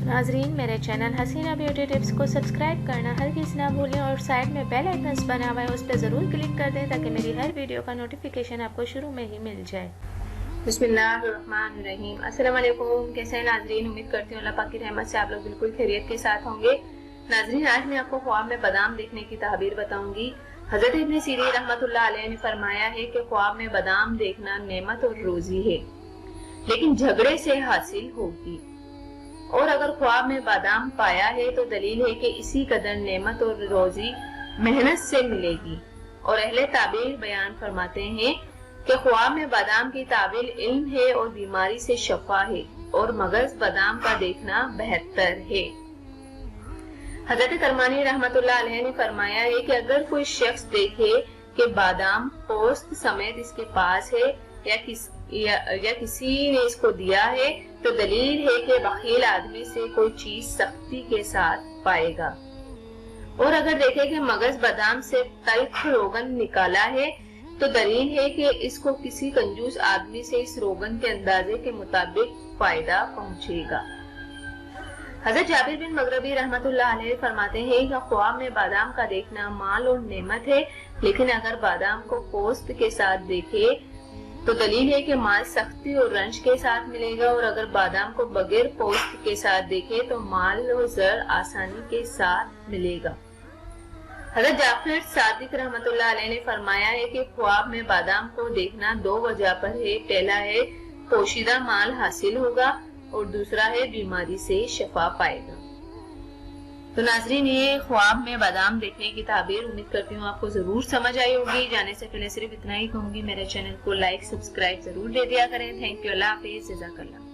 नाजरीन, मेरे चैनल हसीना beauty tips को सब्सक्राइब करना हरगिज़ ना भूलें और साइड में बेल आइकन्स बना हुआ है उस पर ज़रूर क्लिक कर दें ताकि मेरी हर वीडियो का नोटिफिकेशन आपको शुरू में ही मिल जाए। बिस्मिल्लाहिर्रहमानिर्रहीम। अस्सलाम वालेकुम। कैसे हैं नाजरीन? उम्मीद करती हूँ अल्लाह पाक की रहमत से आप लोग बिल्कुल खैरियत के साथ होंगे। नाजरीन, आज मैं आपको ख्वाब में बादाम देखने की ताबीर बताऊंगी। हजरत इब्न सीरीन रहमतुल्लाह अलैह ने फरमाया है कि ख्वाब में बादाम देखना नेमत और रोजी है, लेकिन झगड़े से हासिल होगी। और अगर ख्वाब में बादाम पाया है तो दलील है कि इसी कदर नेमत और रोजी मेहनत से मिलेगी। और अहले ताबीर बयान फरमाते हैं कि ख्वाब में बादाम की ताबीर इल्म है और बीमारी से शफा है, और मगज बादाम का देखना बेहतर है। हजरत करमानी रहमतुल्लाह अलैह ने फरमाया है कि अगर कोई शख्स देखे कि बादाम पोस्त समेत इसके पास है या किसी ने इसको दिया है तो दलील है कि बखील आदमी से कोई चीज सख्ती के साथ पाएगा। और अगर देखे कि मगज बादाम से तल्ख रोगन निकाला है तो दलील है कि इसको किसी कंजूस आदमी से इस रोगन के अंदाजे के मुताबिक फायदा पहुंचेगा। हजरत जाबिर बिन मगरबी रहमतुल्लाह अलैह फरमाते हैं कि ख्वाब में बादाम का देखना माल और नेमत है, लेकिन अगर बादाम को पोस्त के साथ देखे तो दलील है कि माल सख्ती और रंज के साथ मिलेगा, और अगर बादाम को बगैर पोस्त के साथ देखे तो माल और जर आसानी के साथ मिलेगा। हजरत जाफर सादिक रहमतुल्लाह अलैह ने फरमाया है कि ख्वाब में बादाम को देखना दो वजह पर है। पहला है पोशीदा माल हासिल होगा और दूसरा है बीमारी से शफा पाएगा। तो नाजरीन, ये ख्वाब में बादाम देखने की ताबीर उम्मीद करती हूँ आपको जरूर समझ आई होगी। जाने से पहले सिर्फ इतना ही कहूंगी, मेरे चैनल को लाइक सब्सक्राइब जरूर दे दिया करें। Thank you. अल्लाह हाफिज। जज़ाकल्लाह।